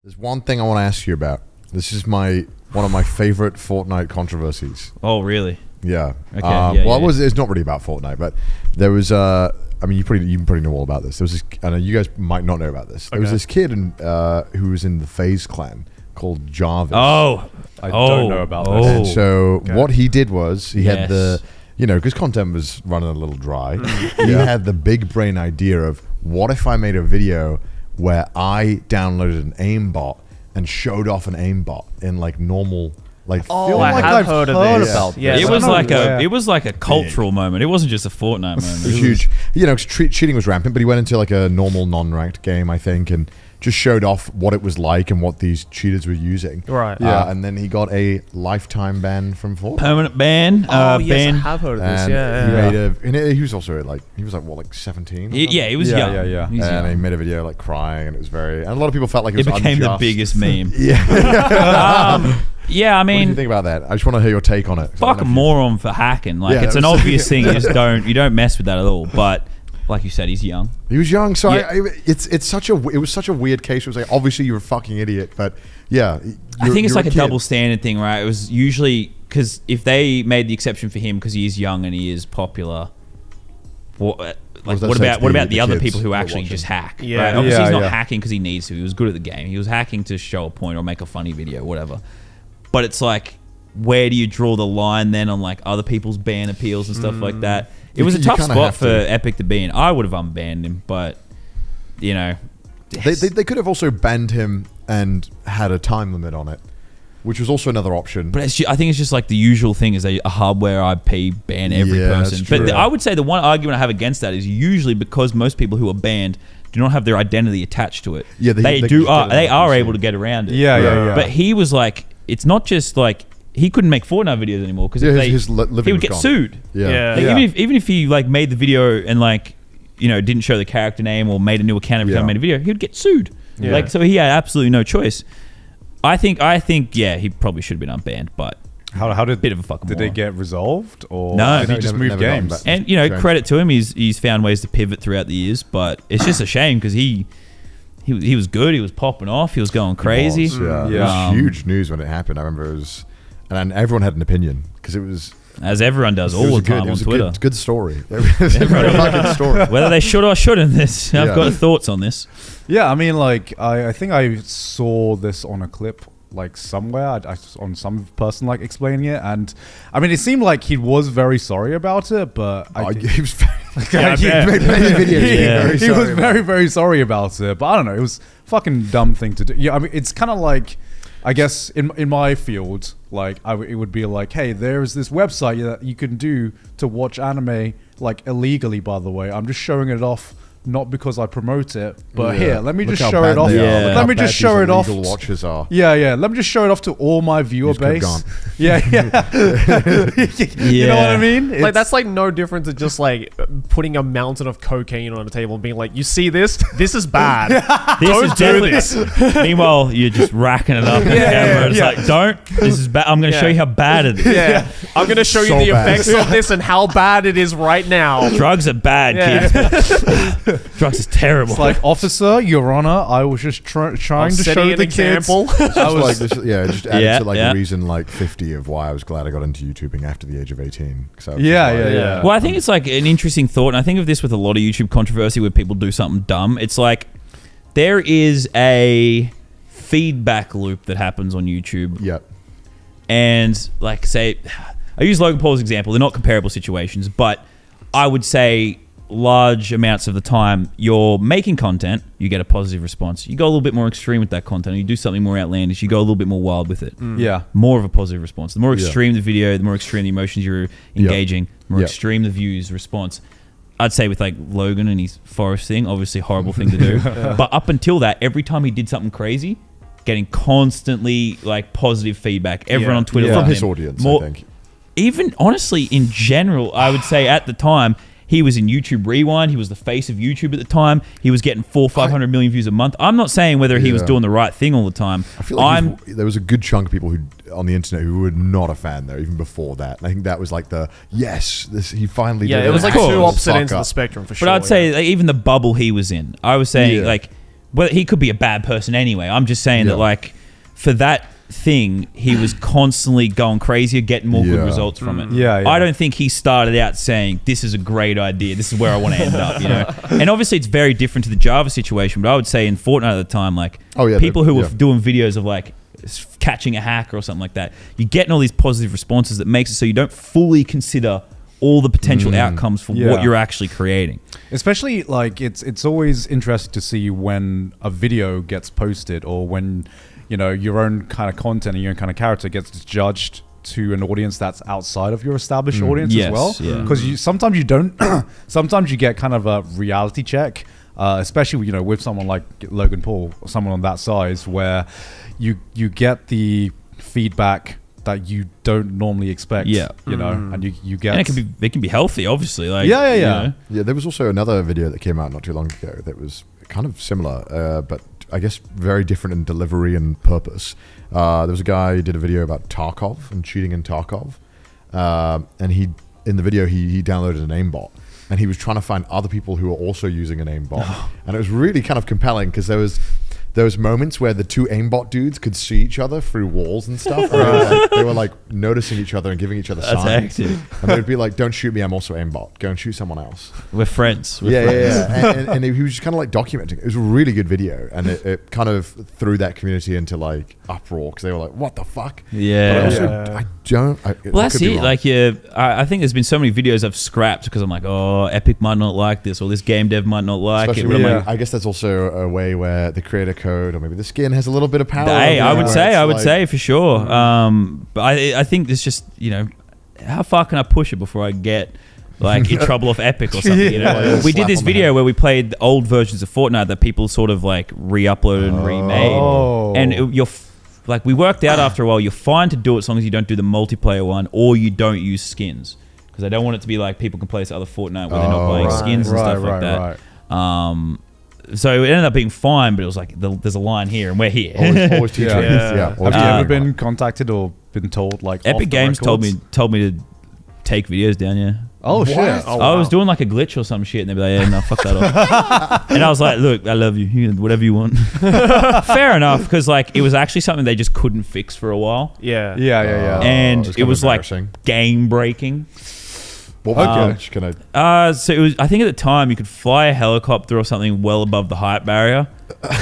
There's one thing I want to ask you about. This is one of my favorite Fortnite controversies. Oh, really? Yeah. Okay. It's not really about Fortnite, but there was I mean, you probably know all about this. There was this. I know you guys might not know about this. There was this kid who was in the FaZe clan called Jarvis. Oh, I don't know about this. And so what he did was he had the, because content was running a little dry. He had the big brain idea of, what if I made a video where I downloaded an aimbot and showed off an aimbot in like normal, like. I've heard of this. About yeah, this. it was like a cultural moment. It wasn't just a Fortnite moment. It was huge. 'Cause cheating was rampant, but he went into like a normal non-ranked game, I think, and just showed off what it was like and what these cheaters were using. Right. And then he got a lifetime ban from Fortnite. Permanent ban. Yes, I have heard of this. He was also like 17? He was young. Yeah. He's And young. he made a video like crying, and it was and a lot of people felt like it was became the unjust. biggest meme. Yeah. Yeah, I What do you mean, think about that? I just want to hear your take on it. fuck a moron for hacking. Like, Yeah, it's an that was- obvious thing. You don't mess with that at all. But like you said, he's young. He was young, so Yeah. it was such a weird case. It was like, obviously you're a fucking idiot, but yeah. I think it's like a kid. double standard thing, right? It was usually because if they made the exception for him because he is young and he is popular, what about the other kids people who that actually watch just him? hack? Yeah. Right? Obviously, he's not Yeah. hacking because he needs to. He was good at the game. He was hacking to show a point or make a funny video, whatever. But it's like, where do you draw the line then on like other people's ban appeals and stuff like that? It was a tough kinda spot have for to. Epic to be in. I would have unbanned him, but They could have also banned him and had a time limit on it, which was also another option. But I think it's just like the usual thing is a hardware IP ban every Yeah, that's person. true. But I would say the one argument I have against that is usually because most people who are banned do not have their identity attached to it. Yeah, they they can do. just get it They on are PC. able to get around it. Yeah. But he was like, it's not just like he couldn't make Fortnite videos anymore because his living he would was get gone. sued. Yeah. Like, even if he like made the video and like didn't show the character name or made a new account every time he made a video, he would get sued. Yeah. Like, so he had absolutely no choice. I think yeah, he probably should have been unbanned, but How did bit of a fucking did moron. it get resolved or No. did he just Never- move never gone games? back. and Shame. credit to him, he's found ways to pivot throughout the years, but it's just a shame because he was good, he was popping off, he was going crazy. It was Yeah. huge news when it happened. I remember it was, and everyone had an opinion because it was. As everyone does It all was the a good, time it on was a Twitter. good story. It was a very fucking story. Whether they should or shouldn't, I've Yeah. got thoughts on this. Yeah, I mean, like I think I saw this on a clip like somewhere I on some person like explaining it, and I mean, it seemed like he was very sorry about it, but He was very, he bet. made many videos. being Yeah. very he sorry was about very, very sorry about it. But I don't know, it was a fucking dumb thing to do. Yeah, I mean, it's kind of like, I guess in my field, like it would be like, hey, there's this website that you can do to watch anime, like illegally. By the way, I'm just showing it off. Not because I promote it, but Yeah. here, let me Look just how show bad it off. they are. Yeah. Look Let how me bad just these show it off. illegal watches are. Yeah. Let me just show it off to all my viewer Just could've base. gone. Yeah. You know what I mean? Like, that's like no different to just like putting a mountain of cocaine on a table and being like, you see this? This is bad. This Don't is do definitely. Meanwhile, you're just racking it up on camera. It's like, don't. This is bad. I'm going to show you how bad it is. Yeah. I'm going to show So you the bad. effects of this and how bad it is right now. Drugs are bad, kids. Drugs is terrible. It's like, officer, Your Honor, I was just trying to show setting an the kids. example. Just added to like Yeah. reason like 50 of why I was glad I got into YouTubing after the age of 18. So Yeah. Well, I think it's like an interesting thought, and I think of this with a lot of YouTube controversy where people do something dumb. It's like there is a feedback loop that happens on YouTube, Yeah. and like say, I use Logan Paul's example. They're not comparable situations, but I would say large amounts of the time you're making content, you get a positive response. You go a little bit more extreme with that content, you do something more outlandish, you go a little bit more wild with it. Yeah. More of a positive response. The more Yeah. extreme the video, the more extreme the emotions you're engaging, the more extreme the views response. I'd say with like Logan and his forest thing, obviously horrible thing to do. But up until that, every time he did something crazy, getting constantly like positive feedback. Everyone Yeah. on Twitter Yeah. loved From his him. audience, More- I think. Even honestly, in general, I would say at the time, he was in YouTube Rewind. He was the face of YouTube at the time. He was getting 500 million views a month. I'm not saying whether he was Yeah. doing the right thing all the time. I feel like there was a good chunk of people who on the internet who were not a fan there even before that. And I think that was like he finally did Yeah, it was like Of course. two opposite Fuck ends of the up. spectrum for sure. But I'd say like, even the bubble he was in, I was saying Yeah. like well, he could be a bad person anyway. I'm just saying that, like, for that thing, he was constantly going crazier, getting more good results from it. I don't think he started out saying, this is a great idea, this is where I want to end up, you know. And obviously it's very different to the Jarvis situation, but I would say in Fortnite at the time, like, people who were doing videos of like catching a hacker or something like that, you're getting all these positive responses that makes it so you don't fully consider all the potential outcomes for what you're actually creating. Especially, like, it's always interesting to see when a video gets posted, or when, you know, your own kind of content and your own kind of character gets judged to an audience that's outside of your established audience as well. Because sometimes you don't, sometimes you get kind of a reality check, especially, you know, with someone like Logan Paul, or someone on that size, where you get the feedback that you don't normally expect, you know, and you get... And it can be healthy, obviously. Like, you know. Yeah, there was also another video that came out not too long ago that was kind of similar, but I guess very different in delivery and purpose. There was a guy who did a video about Tarkov and cheating in Tarkov, and in the video he downloaded an aimbot, and he was trying to find other people who were also using an aimbot, and it was really kind of compelling because there was moments where the two aimbot dudes could see each other through walls and stuff. They were like noticing each other and giving each other signs. And they would be like, "Don't shoot me, I'm also aimbot. Go and shoot someone else. We're friends." And he was just kind of like documenting. It was a really good video, and it kind of threw that community into like uproar because they were like, "What the fuck?" I don't. Well, that's it. Like, I think there's been so many videos I've scrapped because I'm like, oh, Epic might not like this, or this game dev might not like especially it. I guess that's also a way where the creator code or maybe the skin has a little bit of power. I would say for sure. But I think there's just, you know, how far can I push it before I get like in trouble off Epic or something? You know, we did this video where we played the old versions of Fortnite that people sort of like re-uploaded and remade, and like we worked out after a while, you're fine to do it as long as you don't do the multiplayer one or you don't use skins, because I don't want it to be like people can play this other Fortnite where they're not playing skins and stuff like that. So it ended up being fine, but it was like there's a line here and we're here. Always two trains. Have you ever been contacted or been told like Epic Games told me to take videos down? Yeah. Oh shit! Oh, wow. I was doing like a glitch or some shit, and they'd be like, "Yeah, no, fuck that off." And I was like, "Look, I love you. You can do whatever you want." Fair enough, because like it was actually something they just couldn't fix for a while. And it was like game breaking. What glitch can I? So it was. I think at the time you could fly a helicopter or something well above the height barrier,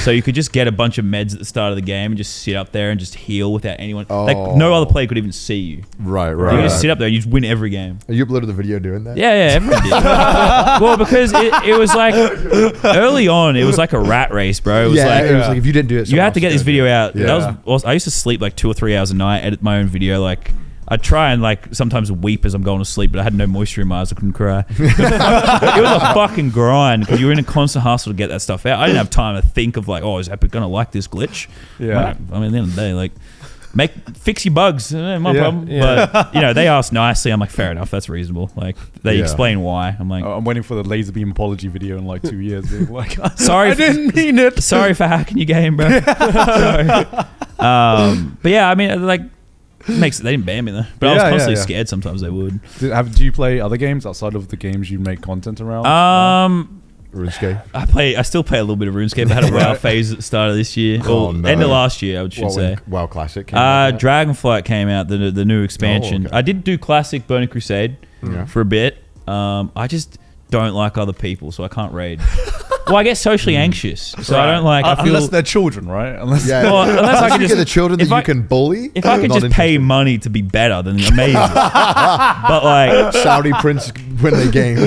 so you could just get a bunch of meds at the start of the game and just sit up there and just heal without anyone. Like no other player could even see you. Right. You could just sit up there and you just win every game. You uploaded the video doing that? Yeah, everyone did. Well, because it was like early on, it was like a rat race, bro. It was like if you didn't do it, you had to get this video out. I used to sleep like 2 or 3 hours a night, edit my own video, like. I'd try and like sometimes weep as I'm going to sleep, but I had no moisture in my eyes. I couldn't cry. It was a fucking grind because you were in a constant hustle to get that stuff out. I didn't have time to think of like, oh, is Epic gonna like this glitch? Yeah. I mean, at the end of the day, like, fix your bugs, my problem. Yeah. But you know, they asked nicely. I'm like, fair enough, that's reasonable. Like, they explain why. I'm like, I'm waiting for the laser beam apology video in like 2 years. Like, sorry, I didn't mean it. Sorry for hacking your game, bro. Sorry. But yeah, I mean, like. They didn't ban me though, but I was constantly scared. Sometimes they would. Do you play other games outside of the games you make content around? RuneScape. I still play a little bit of RuneScape. I had a WoW phase at the start of this year, end of last year, I should say. WoW Classic. Dragonflight came out, the new expansion. I did do Classic Burning Crusade for a bit. I just don't like other people, so I can't raid. Well, I get socially anxious, so I don't like. I feel, unless they're children, right? Unless I can just get the children that you can bully. If I could just pay money to be better, then amazing. But like Saudi prince when they game.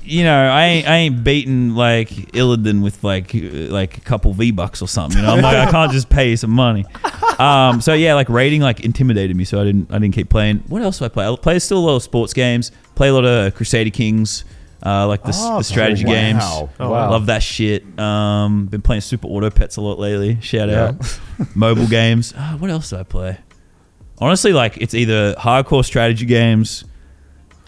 You know, I ain't beating like Illidan with like a couple V-bucks or something. You know, I'm like, I can't just pay some money. So yeah, like raiding like intimidated me, so I didn't keep playing. What else do I play? I play still a lot of sports games. Play a lot of Crusader Kings. Like the strategy games. Wow. Love that shit. Been playing Super Auto Pets a lot lately. Shout out. Mobile games. What else do I play? Honestly, like it's either hardcore strategy games.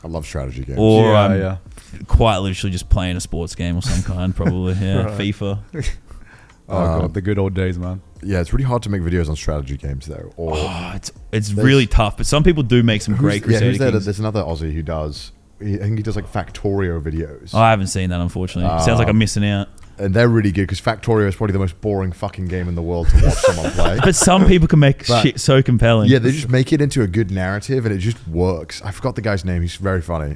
I love strategy games. Or I'm quite literally just playing a sports game of some kind, probably. FIFA. God, the good old days, man. Yeah, it's really hard to make videos on strategy games though. It's really tough, but some people do make some great Crusader Kings. There's another Aussie who does. I think he does like Factorio videos. I haven't seen that, unfortunately. Sounds like I'm missing out. and they're really good because Factorio is probably the most boring fucking game in the world to watch someone play. But some people can make shit so compelling. Yeah, they just make it into a good narrative, and it just works. I forgot the guy's name. He's very funny.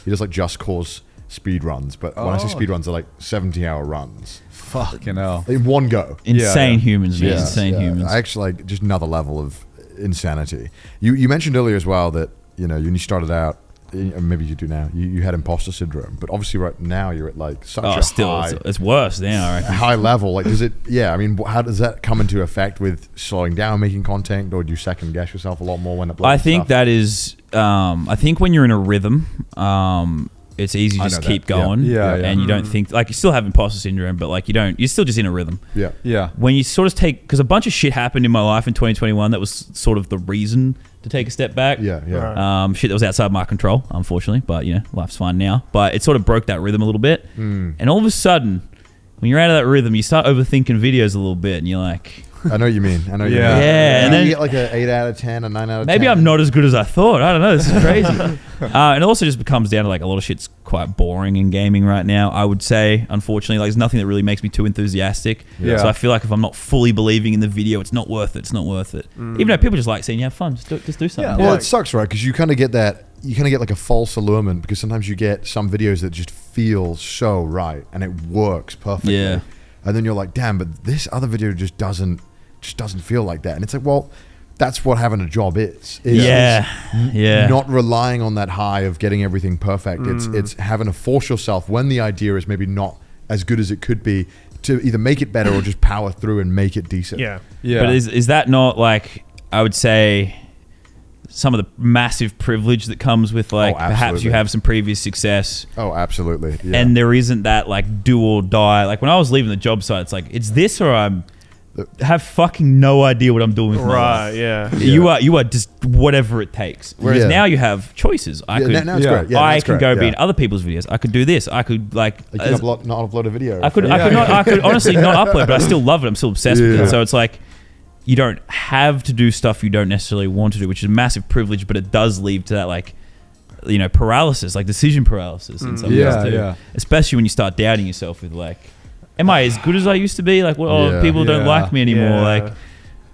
He does like Just Cause speed runs, but when I say speed runs, they're like 70-hour runs. Fucking hell. In one go. Insane humans, man. Yeah, Insane humans. I actually like just another level of insanity. You mentioned earlier as well that, you know, when you started out, maybe you do now, you had imposter syndrome, but obviously right now you're at like such a high, it's worse now, I reckon. high level. Like, does it, I mean, how does that come into effect with slowing down making content, or do you second guess yourself a lot more when it I think that is, I think when you're in a rhythm, it's easy to just keep going. Yeah. And you don't think, like, you still have imposter syndrome, but like you're still just in a rhythm. Yeah. When you sort of because a bunch of shit happened in my life in 2021 that was sort of the reason to take a step back. Yeah. Shit that was outside my control, unfortunately, but you know, life's fine now. But it sort of broke that rhythm a little bit. And all of a sudden, when you're out of that rhythm, you start overthinking videos a little bit, and you're like, I know what you mean. Yeah, and and then you then get like an 8 out of 10, a 9 out of 10. maybe I'm not as good as I thought. I don't know. This is crazy. And it also just becomes down to like a lot of shit's quite boring in gaming right now. I would say, unfortunately, like there's nothing that really makes me too enthusiastic. Yeah. So I feel like if I'm not fully believing in the video, it's not worth it. It's not worth it. Even though people just like seeing you have fun, just do something. Well, it sucks, right? Because you kind of get that. You kind of get like a false allurement because sometimes you get some videos that just feel so right and it works perfectly. Yeah. And then you're like, damn, but this other video just doesn't feel like that. And it's like, well, that's what having a job is. Not relying on that high of getting everything perfect. It's having to force yourself when the idea is maybe not as good as it could be to either make it better or just power through and make it decent. Yeah. But is that not like, I would say, some of the massive privilege that comes with like perhaps you have some previous success. Oh, absolutely. Yeah. And there isn't that like do or die. Like when I was leaving the job site, it's like, it's this or I'm have fucking no idea what I'm doing with my life. You are just whatever it takes. Whereas now you have choices. Now it's great. Yeah, I can go be in other people's videos. I could do this. I could like you could not upload a video. I could honestly not upload, but I still love it. I'm still obsessed with it. So it's like, you don't have to do stuff you don't necessarily want to do, which is a massive privilege, but it does lead to that, like, you know, paralysis, like decision paralysis in some ways too. Yeah. Especially when you start doubting yourself with like, am I as good as I used to be? Like, well, people don't like me anymore. Like,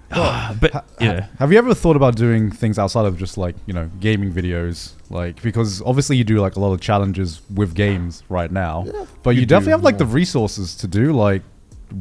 have you ever thought about doing things outside of just like, you know, gaming videos? Like, because obviously you do like a lot of challenges with games right now, but you definitely have like the resources to do like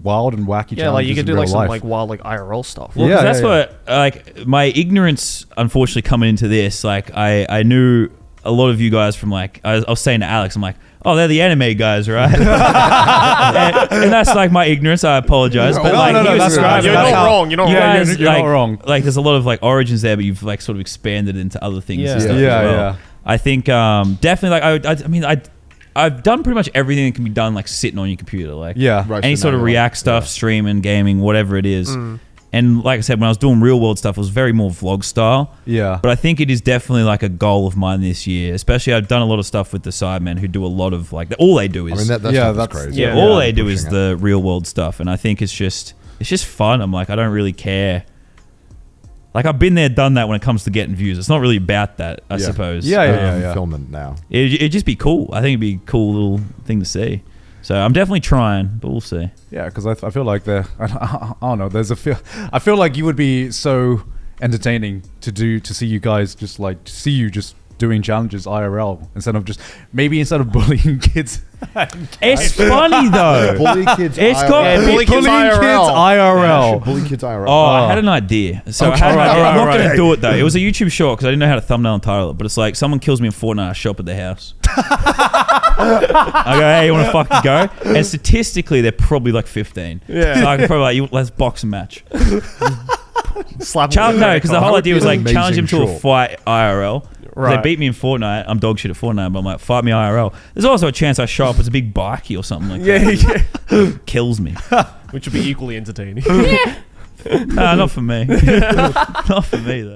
wild and wacky challenges. Yeah, like you could do like some life. like wild like IRL stuff. Well, that's what like my ignorance, unfortunately, coming into this. Like I knew a lot of you guys from like I was saying to Alex, I'm like, oh, they're the anime guys, right? and that's like my ignorance. I apologize, but like he was describing, you're not wrong. You're not wrong. You're not wrong. Like there's a lot of like origins there, but you've like sort of expanded into other things. And stuff as well. I think definitely like I've done pretty much everything that can be done like sitting on your computer, like any sort of React stuff, streaming, gaming, whatever it is. And like I said, when I was doing real world stuff, it was very more vlog style. Yeah. But I think it is definitely like a goal of mine this year. Especially I've done a lot of stuff with the Sidemen who do a lot of like, all they do is... that's crazy. Yeah, all they do is the real world stuff. And I think it's just fun. I'm like, I don't really care. Like I've been there, done that when it comes to getting views. It's not really about that, I suppose. Filming now. It'd just be cool. I think it'd be a cool little thing to see. So I'm definitely trying, but we'll see. Yeah, because I feel like I don't know. I feel like you would be so entertaining to see you guys just doing challenges IRL instead of bullying kids. It's funny though. Bully kids. It's IRL. got bully kids IRL. Bully kids IRL. Oh, I had an idea. So I'm not going to do it though. It was a YouTube short because I didn't know how to thumbnail and title it. But it's like someone kills me in Fortnite, I show up at their house. I go, hey, you want to fucking go? And statistically, they're probably like 15. Yeah. So I can probably like, let's box and match. Slap no, because the whole idea was like challenge him to a fight IRL. Right. They beat me in Fortnite. I'm dog shit at Fortnite, but I'm like, fight me IRL. There's also a chance I show up as a big bikie or something like that. Kills me. Which would be equally entertaining. Nah, not for me. Not for me, though.